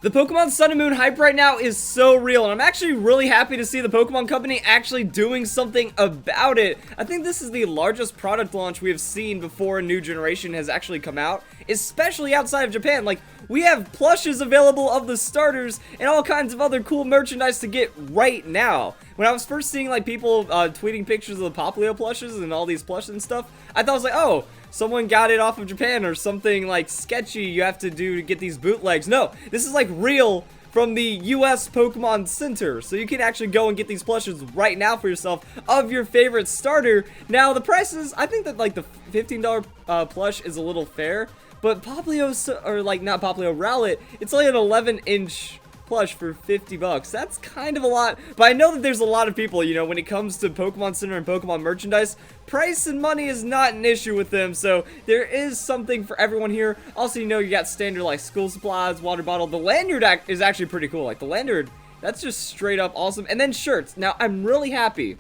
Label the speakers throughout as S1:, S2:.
S1: The Pokemon Sun and Moon hype right now is so real, and I'm actually really happy to see the Pokemon Company actually doing something about it. I think this is the largest product launch we have seen before a new generation has actually come out, especially outside of Japan. Like, we have plushes available of the starters and all kinds of other cool merchandise to get right now. When I was first seeing like people tweeting pictures of the Popplio plushes and all these plushes and stuff, I thought I was like, oh, someone got it off of Japan or something like sketchy you have to do to get these bootlegs. No, this is like real from the US Pokemon Center. So you can actually go and get these plushes right now for yourself of your favorite starter. Now the prices, I think that like the $15 plush is a little fair, but Popplio, or like not Popplio, Rowlet, it's only an 11-inch plush for 50 bucks. That's kind of a lot, but I know that there's a lot of people, you know, when it comes to Pokemon Center and Pokemon merchandise, price and money is not an issue with them, so there is something for everyone here. Also, you know, you got standard like school supplies, water bottle. The lanyard is actually pretty cool. Like the lanyard, that's just straight up awesome. And then shirts. Now, I'm really happy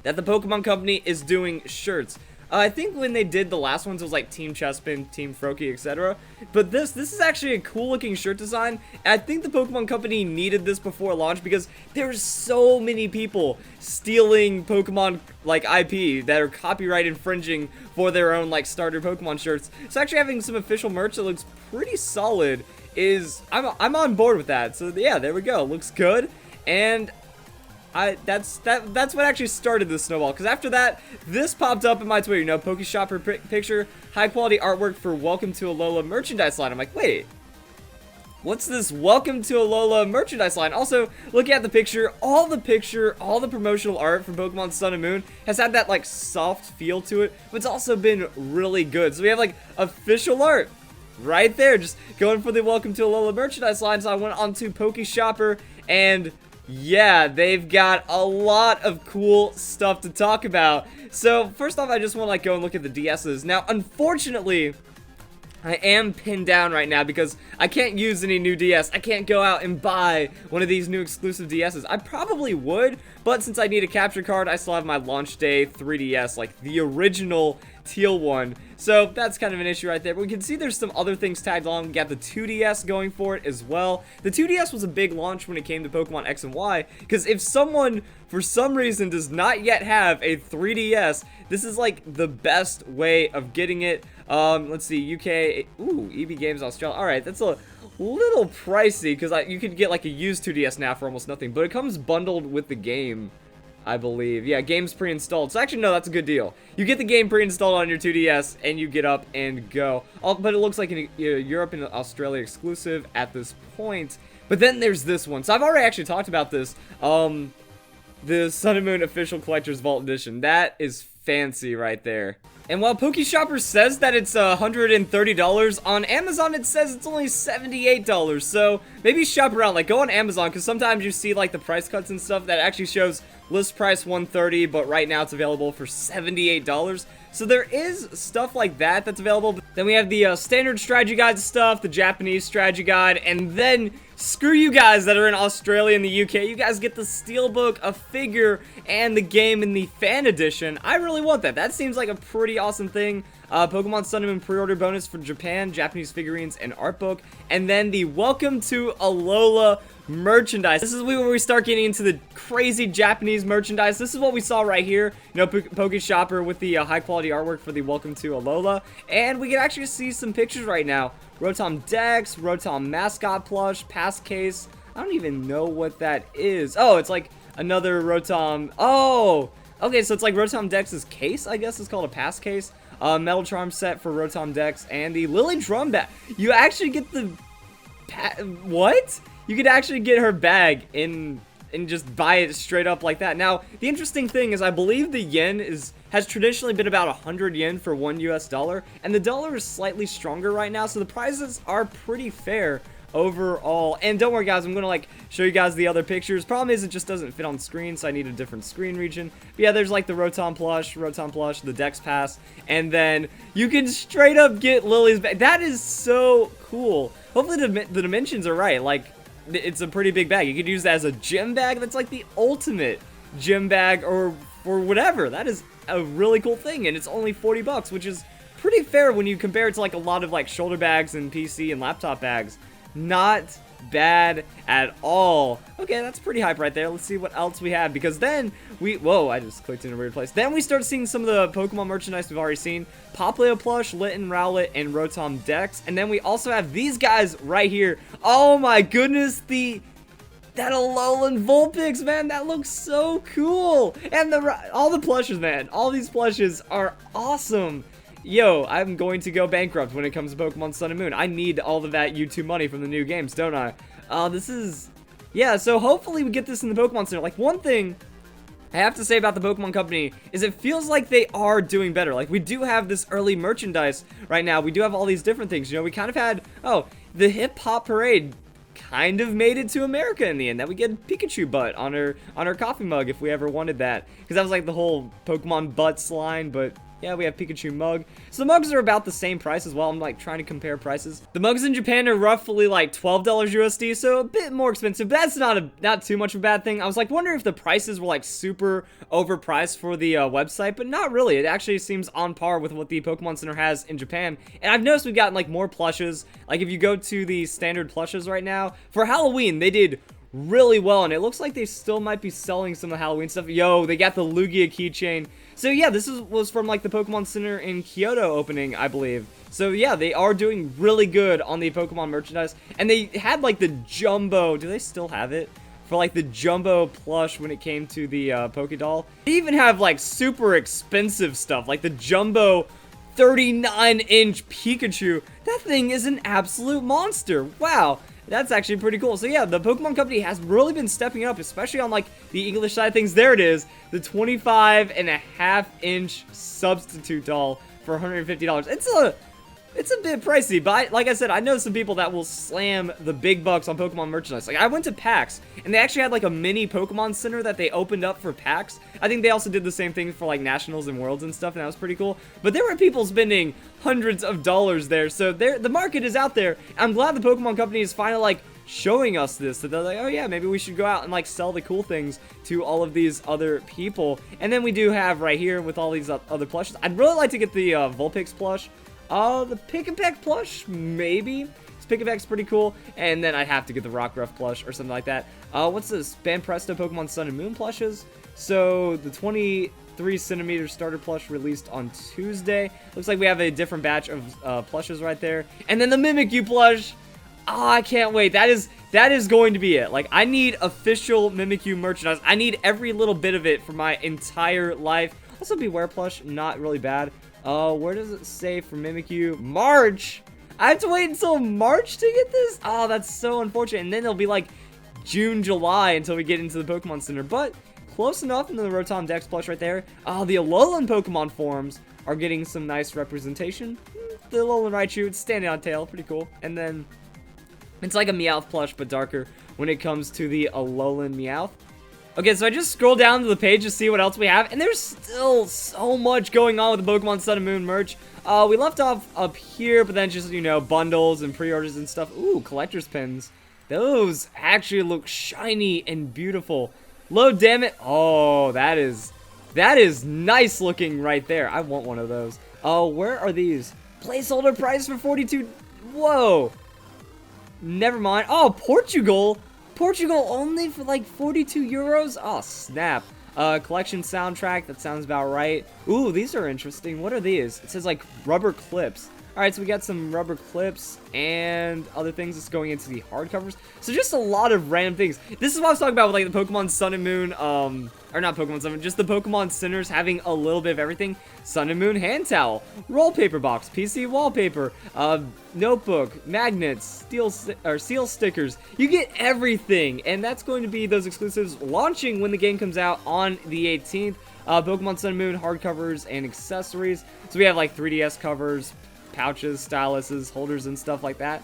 S1: that the Pokemon Company is doing shirts. I think when they did the last ones, it was like Team Chespin, Team Froakie, etc. But this is actually a cool looking shirt design. And I think the Pokemon Company needed this before launch because there's so many people stealing Pokemon like IP that are copyright infringing for their own like starter Pokemon shirts. So actually having some official merch that looks pretty solid is, I'm on board with that. So yeah, there we go. Looks good. And that's what actually started this snowball, because after that, this popped up in my Twitter, you know, Pokeshopper picture, high quality artwork for Welcome to Alola merchandise line. I'm like, wait, what's this Welcome to Alola merchandise line? Also, looking at the picture, all the promotional art from Pokemon Sun and Moon has had that like soft feel to it, but it's also been really good. So we have like official art right there, just going for the Welcome to Alola merchandise line. So I went onto Pokeshopper, and yeah, they've got a lot of cool stuff to talk about. So first off, I just want to like go and look at the DSs. Now, unfortunately, I am pinned down right now because I can't use any new DS. I can't go out and buy one of these new exclusive DSs. I probably would, but since I need a capture card, I still have my launch day 3DS, like the original teal one. So that's kind of an issue right there. But we can see there's some other things tagged along. We got the 2DS going for it as well. The 2DS was a big launch when it came to Pokemon X and Y, because if someone for some reason does not yet have a 3DS, this is like the best way of getting it. Let's see, UK, ooh, EB Games Australia. All right, that's a little pricey because you could get like a used 2DS now for almost nothing, but it comes bundled with the game, I believe. Yeah, game's pre-installed. So actually, no, that's a good deal. You get the game pre-installed on your 2DS, and you get up and go. But it looks like an Europe and Australia exclusive at this point. But then there's this one. So I've already actually talked about this. The Sun and Moon Official Collector's Vault Edition. That is fancy right there. And while Pokeshopper says that it's $130, on Amazon it says it's only $78. So maybe shop around, like go on Amazon, because sometimes you see like the price cuts and stuff that actually shows list price $130, but right now it's available for $78. So there is stuff like that that's available. Then we have the standard strategy guide stuff, the Japanese strategy guide, and then screw you guys that are in Australia and the UK. You guys get the steelbook, a figure, and the game in the fan edition. I really want that. That seems like a pretty awesome thing. Pokemon Sun and Moon pre-order bonus for Japan, Japanese figurines, and art book. And then the Welcome to Alola merchandise. This is where we start getting into the crazy Japanese merchandise. This is what we saw right here. You know, Pokeshopper with the high quality artwork for the Welcome to Alola. And we can actually see some pictures right now. Rotom Dex, Rotom mascot plush, pass case. I don't even know what that is. Oh, it's like another Rotom. Oh, okay, so it's like Rotom Dex's case, I guess it's called a pass case. Metal Charm set for Rotom Dex, and the Lily Drum bag. You actually get the... What? You could actually get her bag and just buy it straight up like that. Now, the interesting thing is I believe the yen has traditionally been about 100 yen for $1 US, and the dollar is slightly stronger right now, so the prices are pretty fair overall. And don't worry guys, I'm gonna like show you guys the other pictures. Problem is it just doesn't fit on screen, so I need a different screen region. But yeah, there's like the Rotom plush, the Dex pass, and then you can straight up get Lily's bag. That is so cool. Hopefully the dimensions are right. Like, it's a pretty big bag. You could use that as a gym bag. That's like the ultimate gym bag or whatever. That is a really cool thing, and it's only 40 bucks, which is pretty fair when you compare it to like a lot of like shoulder bags and PC and laptop bags. Not bad at all. Okay, that's pretty hype right there. Let's see what else we have, because then whoa, I just clicked in a weird place. Then we start seeing some of the Pokemon merchandise we've already seen. Poplio plush, Litten, Rowlet, and Rotom Dex. And then we also have these guys right here. Oh my goodness, that Alolan Vulpix, man, that looks so cool. And all the plushes, man, all these plushes are awesome. Yo, I'm going to go bankrupt when it comes to Pokemon Sun and Moon. I need all of that YouTube money from the new games, don't I? Yeah, so hopefully we get this in the Pokemon Center. Like, one thing I have to say about the Pokemon Company is it feels like they are doing better. Like, we do have this early merchandise right now. We do have all these different things. You know, we kind of had, the Hip Hop Parade kind of made it to America in the end. That we get Pikachu butt on her coffee mug if we ever wanted that. Because that was like the whole Pokemon butts line, but yeah, we have Pikachu mug. So the mugs are about the same price as well. I'm like trying to compare prices. The mugs in Japan are roughly like $12 USD, so a bit more expensive. But that's not too much of a bad thing. I was like wondering if the prices were like super overpriced for the website, but not really. It actually seems on par with what the Pokemon Center has in Japan. And I've noticed we've gotten like more plushes. Like if you go to the standard plushes right now, for Halloween, they did really well, and it looks like they still might be selling some of the Halloween stuff. Yo, they got the Lugia keychain. So yeah, this was from like the Pokemon Center in Kyoto opening, I believe. So yeah, they are doing really good on the Pokemon merchandise. And they had like the jumbo, do they still have it? For like the jumbo plush when it came to the Pokédoll. They even have like super expensive stuff, like the jumbo 39-inch Pikachu. That thing is an absolute monster. Wow. That's actually pretty cool. So yeah, the Pokemon Company has really been stepping up, especially on like the English side of things. There it is, the 25.5-inch substitute doll for $150. It's a bit pricey, but like I said, I know some people that will slam the big bucks on Pokemon merchandise. Like I went to PAX, and they actually had like a mini Pokemon Center that they opened up for PAX. I think they also did the same thing for like Nationals and Worlds and stuff, and that was pretty cool. But there were people spending hundreds of dollars there, so the market is out there. I'm glad the Pokemon Company is finally like showing us this, that they're like, oh yeah, maybe we should go out and like sell the cool things to all of these other people. And then we do have right here with all these other plushes. I'd really like to get the Vulpix plush. The Pick and Peck plush, maybe. This Pick and Peck's pretty cool. And then I'd have to get the Rockruff plush or something like that. What's this? Banpresto Pokemon Sun and Moon plushes. So the 23cm starter plush released on Tuesday. Looks like we have a different batch of plushes right there. And then the Mimikyu plush. Oh, I can't wait. That is going to be it. Like, I need official Mimikyu merchandise. I need every little bit of it for my entire life. Also, Beware plush, not really bad. Where does it say for Mimikyu? March! I have to wait until March to get this? Oh, that's so unfortunate. And then it'll be like June, July until we get into the Pokemon Center. But close enough in the Rotom Dex plush right there. Oh, the Alolan Pokemon forms are getting some nice representation. The Alolan Raichu, it's standing on tail. Pretty cool. And then it's like a Meowth plush, but darker when it comes to the Alolan Meowth. Okay, so I just scrolled down to the page to see what else we have, and there's still so much going on with the Pokemon Sun and Moon merch. We left off up here, but then just, you know, bundles and pre-orders and stuff. Ooh, collector's pins. Those actually look shiny and beautiful. Load, damn it. Oh, that is nice looking right there. I want one of those. Oh, where are these? Placeholder price for 42. Whoa. Never mind. Oh, Portugal. Portugal only for like 42 euros? Oh, snap. Collection soundtrack, that sounds about right. Ooh, these are interesting. What are these? It says like rubber clips. Alright, so we got some rubber clips and other things that's going into the hardcovers. So just a lot of random things. This is what I was talking about with like the Pokemon Sun and Moon, or not Pokemon Sun, just the Pokemon Centers having a little bit of everything. Sun and Moon hand towel, roll paper box, PC wallpaper, notebook, magnets, seal stickers. You get everything, and that's going to be those exclusives launching when the game comes out on the 18th. Pokemon Sun and Moon hardcovers and accessories. So we have like 3DS covers, pouches, styluses, holders, and stuff like that.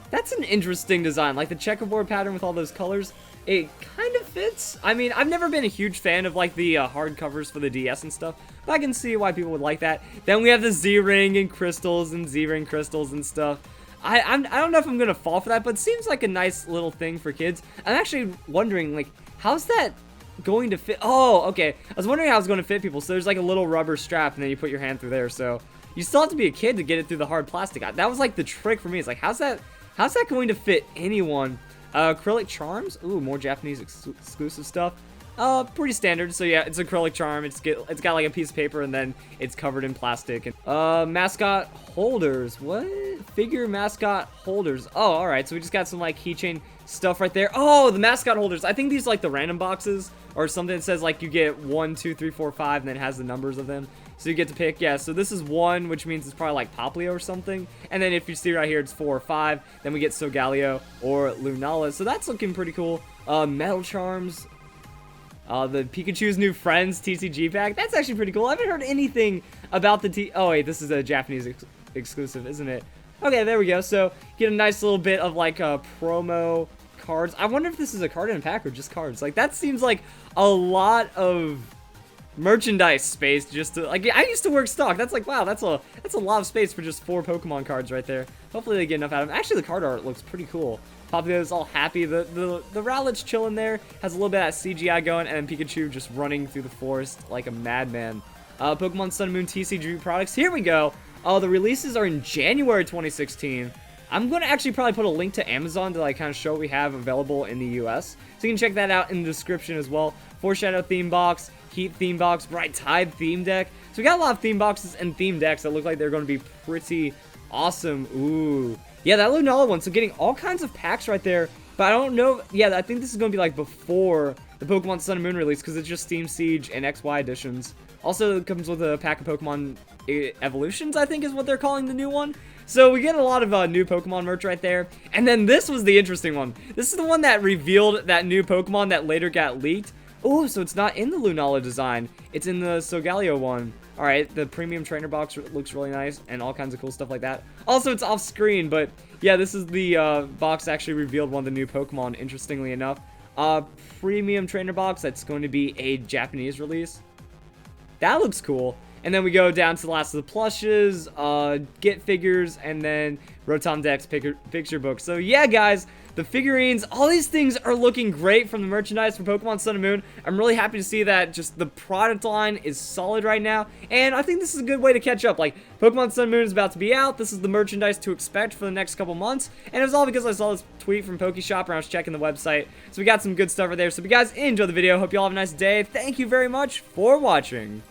S1: That's an interesting design, like the checkerboard pattern with all those colors. It kind of fits. I mean, I've never been a huge fan of like the hard covers for the DS and stuff, but I can see why people would like that. Then we have the Z-Ring and crystals and Z-Ring crystals and stuff. I don't know if I'm gonna fall for that, but it seems like a nice little thing for kids. I'm actually wondering, like, how's that going to fit? Oh, okay. I was wondering how it's going to fit people. So there's like a little rubber strap, and then you put your hand through there. So you still have to be a kid to get it through the hard plastic. That was like the trick for me. It's like, how's that How's that going to fit anyone? Acrylic charms? Ooh, more Japanese exclusive stuff. Pretty standard. So yeah, it's acrylic charm. It's got like a piece of paper and then it's covered in plastic. And mascot holders. What? Figure mascot holders. Oh, all right. So we just got some like keychain stuff right there. Oh, the mascot holders. I think these are like the random boxes or something that says like you get 1, 2, 3, 4, 5, and then has the numbers of them. So you get to pick. Yeah. So this is 1, which means it's probably like Poplio or something. And then if you see right here, it's 4 or 5. Then we get Solgaleo or Lunala. So that's looking pretty cool. Metal charms. The Pikachu's New Friends TCG pack. That's actually pretty cool. I haven't heard anything about the Oh, wait, this is a Japanese exclusive, isn't it? Okay, there we go. So, get a nice little bit of, like, promo cards. I wonder if this is a card in a pack or just cards. Like, that seems like a lot of merchandise space just to, like, I used to work stock. That's like, wow, that's a lot of space for just 4 Pokemon cards right there. Hopefully they get enough out of them. Actually, the card art looks pretty cool. Poplio's all happy. The Rowlet's chilling there. Has a little bit of that CGI going, and then Pikachu just running through the forest like a madman. Pokemon Sun and Moon TCG products. Here we go. The releases are in January 2016. I'm going to actually probably put a link to Amazon to like kind of show what we have available in the US. So you can check that out in the description as well. Foreshadow theme box, Heat theme box, Bright Tide theme deck. So we got a lot of theme boxes and theme decks that look like they're going to be pretty awesome. Ooh. Yeah, that Lunala one. So getting all kinds of packs right there. But I don't know. Yeah, I think this is going to be like before the Pokemon Sun and Moon release because it's just Steam Siege and XY editions. Also, it comes with a pack of Pokemon Evolutions, I think is what they're calling the new one. So we get a lot of new Pokemon merch right there. And then this was the interesting one. This is the one that revealed that new Pokemon that later got leaked. Oh, so it's not in the Lunala design. It's in the Solgaleo one. Alright, the premium trainer box looks really nice and all kinds of cool stuff like that. Also, it's off screen, but yeah, this is the box that actually revealed one of the new Pokemon, interestingly enough. Premium trainer box that's going to be a Japanese release. That looks cool. And then we go down to the last of the plushes, get figures, and then Rotom Dex picture book. So yeah, guys, the figurines, all these things are looking great from the merchandise for Pokemon Sun and Moon. I'm really happy to see that just the product line is solid right now. And I think this is a good way to catch up. Like, Pokemon Sun and Moon is about to be out. This is the merchandise to expect for the next couple months. And it was all because I saw this tweet from PokeShop and I was checking the website. So we got some good stuff right there. So if you guys enjoyed the video, hope you all have a nice day. Thank you very much for watching.